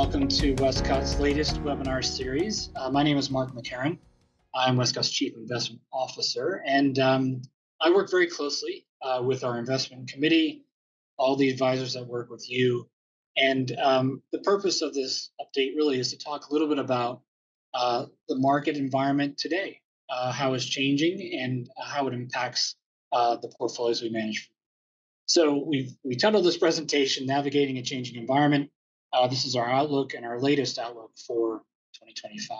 welcome to Wescott's latest webinar series. My name is Mark McCarron. I'm Wescott's Chief Investment Officer, and I work very closely with our investment committee, all the advisors that work with you. And the purpose of this update really is to talk a little bit about the market environment today, how it's changing and how it impacts the portfolios we manage. So we titled this presentation, Navigating a Changing Environment. This is our outlook and our latest outlook for 2025.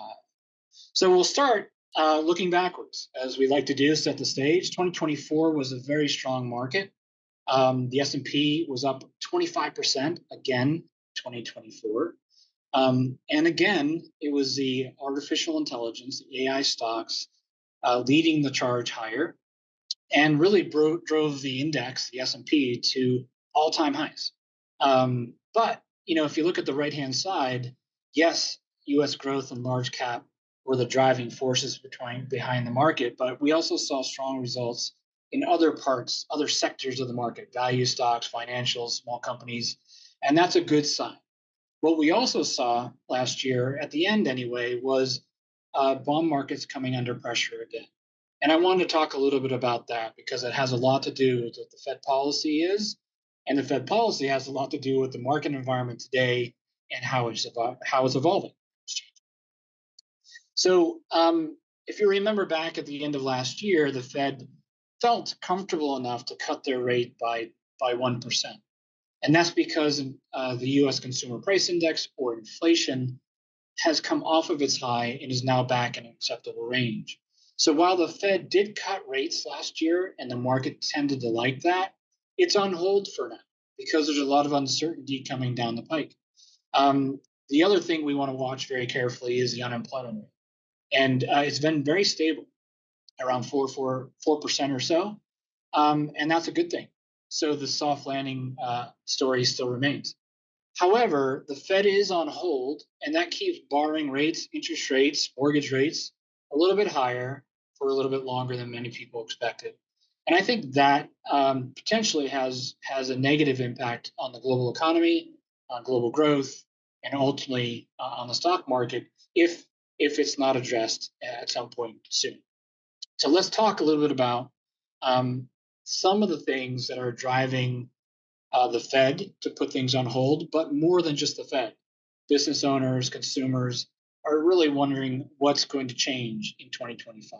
So we'll start looking backwards, as we like to do, set the stage. 2024 was a very strong market. The S&P was up 25% again, 2024. And again, it was the artificial intelligence, the AI stocks, leading the charge higher, and really drove the index, the S&P, to all-time highs. But if you look at the right-hand side, yes, U.S. growth and large cap were the driving forces behind the market, but we also saw strong results in other parts, other sectors of the market, value stocks, financials, small companies, and that's a good sign. What we also saw last year, at the end anyway, was bond markets coming under pressure again. And I wanted to talk a little bit about that because it has a lot to do with what the Fed policy is. And the Fed policy has a lot to do with the market environment today and how it's evolving. So if you remember back at the end of last year, the Fed felt comfortable enough to cut their rate by 1%. And that's because the U.S. Consumer Price Index, or inflation, has come off of its high and is now back in an acceptable range. So while the Fed did cut rates last year and the market tended to like that, it's on hold for now because there's a lot of uncertainty coming down the pike. The other thing we want to watch very carefully is the unemployment rate. And it's been very stable, around 4% or so. And that's a good thing. So the soft landing story still remains. However, the Fed is on hold, and that keeps borrowing rates, interest rates, mortgage rates a little bit higher for a little bit longer than many people expected. And I think that potentially has a negative impact on the global economy, on global growth, and ultimately on the stock market if it's not addressed at some point soon. So let's talk a little bit about some of the things that are driving the Fed to put things on hold, but more than just the Fed. Business owners, consumers are really wondering what's going to change in 2025.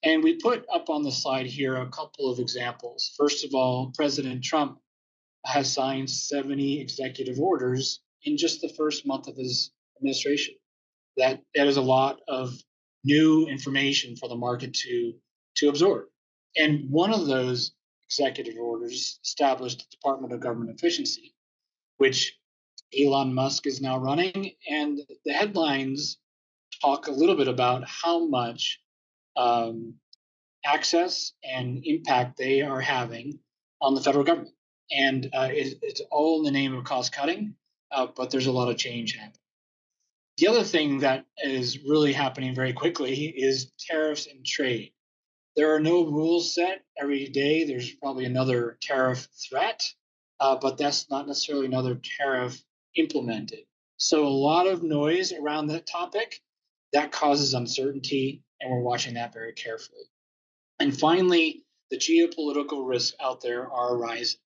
And we put up on the slide here a couple of examples. First of all, President Trump has signed 70 executive orders in just the first month of his administration. That is a lot of new information for the market to absorb. And one of those executive orders established the Department of Government Efficiency, which Elon Musk is now running. And the headlines talk a little bit about how much access and impact they are having on the federal government. And it's all in the name of cost cutting, but there's a lot of change happening. The other thing that is really happening very quickly is tariffs and trade. There are no rules set every day. There's probably another tariff threat, but that's not necessarily another tariff implemented. So a lot of noise around that topic that causes uncertainty, and we're watching that very carefully. And finally, the geopolitical risks out there are rising.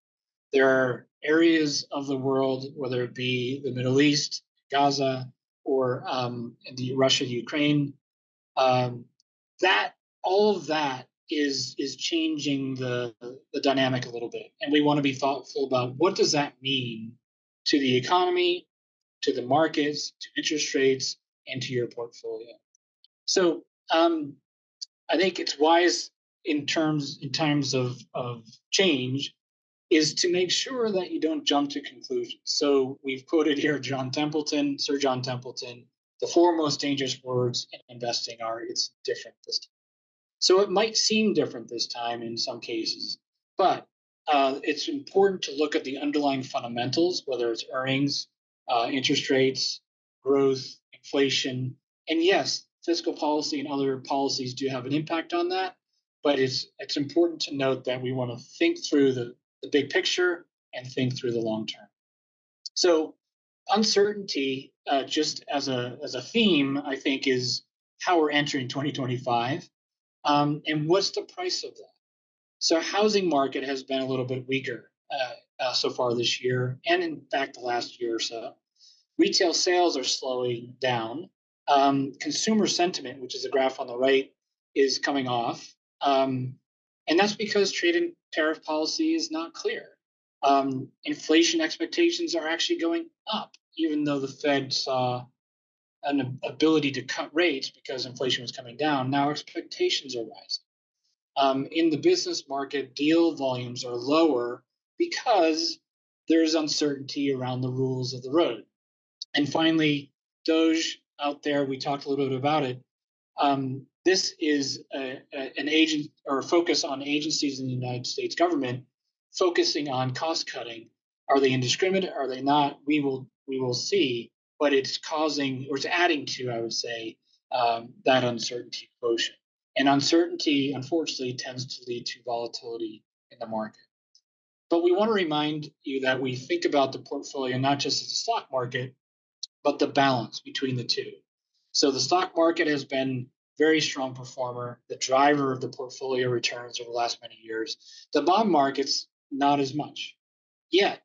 There are areas of the world, whether it be the Middle East, Gaza, or the Russia-Ukraine, that all of that is changing the dynamic a little bit. And we want to be thoughtful about what does that mean to the economy, to the markets, to interest rates, and to your portfolio. So I think it's wise in times of change is to make sure that you don't jump to conclusions. So we've quoted here Sir John Templeton, the four most dangerous words in investing are, it's different this time. So it might seem different this time in some cases, but it's important to look at the underlying fundamentals, whether it's earnings, interest rates, growth, inflation, and yes, fiscal policy and other policies do have an impact on that, but it's important to note that we want to think through the big picture and think through the long term. So Uncertainty, just as a theme, I think, is how we're entering 2025, and what's the price of that. So, housing market has been a little bit weaker so far this year, and in fact, the last year or so. Retail sales are slowing down. Consumer sentiment, which is the graph on the right, is coming off. And that's because trade and tariff policy is not clear. Inflation expectations are actually going up, even though the Fed saw an ability to cut rates because inflation was coming down. Now expectations are rising. In the business market, deal volumes are lower because there's uncertainty around the rules of the road. And finally, Doge out there, we talked a little bit about it. This is an agent or a focus on agencies in the United States government focusing on cost cutting. Are they indiscriminate? Are they not? We will see. But it's causing, or it's adding to, I would say, that uncertainty quotient. And uncertainty, unfortunately, tends to lead to volatility in the market. But we want to remind you that we think about the portfolio not just as a stock market, but the balance between the two. So the stock market has been very strong performer, the driver of the portfolio returns over the last many years. The bond market's not as much. Yet,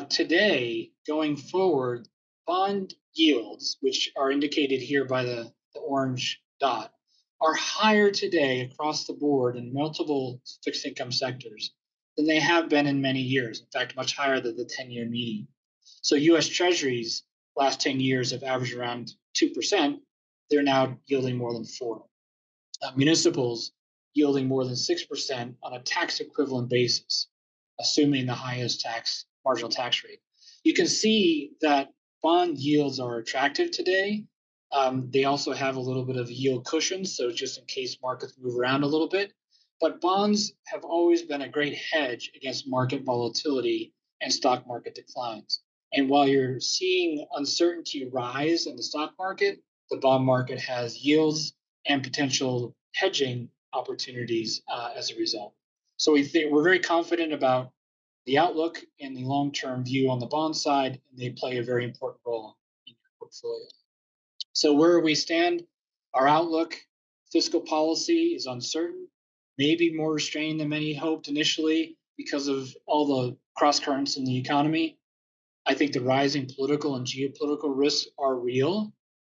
today, going forward, bond yields, which are indicated here by the orange dot, are higher today across the board in multiple fixed income sectors than they have been in many years. In fact, much higher than the 10-year median. So U.S. Treasuries last 10 years have averaged around 2%. They're now yielding more than 4%. Municipals yielding more than 6% on a tax equivalent basis, assuming the highest marginal tax rate. You can see that bond yields are attractive today. They also have a little bit of yield cushion, so just in case markets move around a little bit. But bonds have always been a great hedge against market volatility and stock market declines. And while you're seeing uncertainty rise in the stock market, the bond market has yields and potential hedging opportunities as a result. So we're very confident about the outlook and the long-term view on the bond side, and they play a very important role in your portfolio. So where we stand, our outlook, fiscal policy is uncertain, maybe more restrained than many hoped initially because of all the cross currents in the economy. I think the rising political and geopolitical risks are real,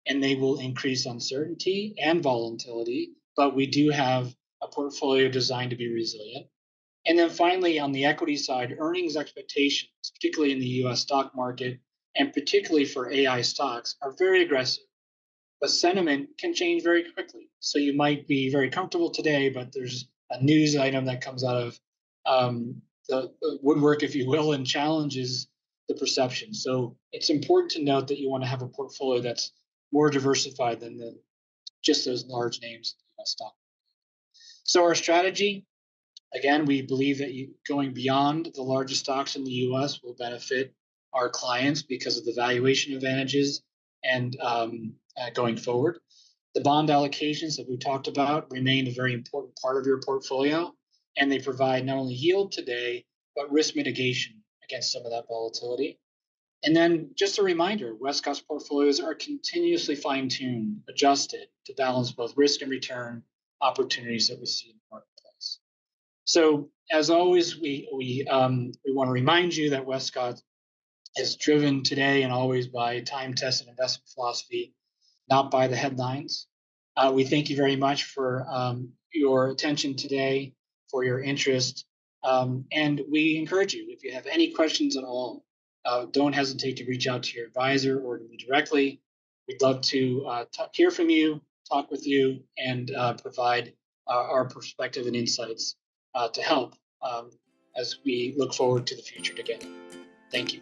and they will increase uncertainty and volatility, but we do have a portfolio designed to be resilient. And then finally, on the equity side, earnings expectations, particularly in the US stock market, and particularly for AI stocks, are very aggressive. But sentiment can change very quickly. So you might be very comfortable today, but there's a news item that comes out of the woodwork, if you will, and challenges the perception. So it's important to note that you want to have a portfolio that's more diversified than just those large names in the US stock. So our strategy, again, we believe that going beyond the largest stocks in the US will benefit our clients because of the valuation advantages and going forward. The bond allocations that we talked about remain a very important part of your portfolio, and they provide not only yield today, but risk mitigation against some of that volatility. And then just a reminder, Wescott's portfolios are continuously fine-tuned, adjusted to balance both risk and return opportunities that we see in the marketplace. So as always, we want to remind you that Wescott is driven today and always by time-tested investment philosophy, not by the headlines. We thank you very much for your attention today, for your interest, and we encourage you, if you have any questions at all, don't hesitate to reach out to your advisor or to me directly. We'd love to hear from you, talk with you, and provide our perspective and insights to help as we look forward to the future together. Thank you.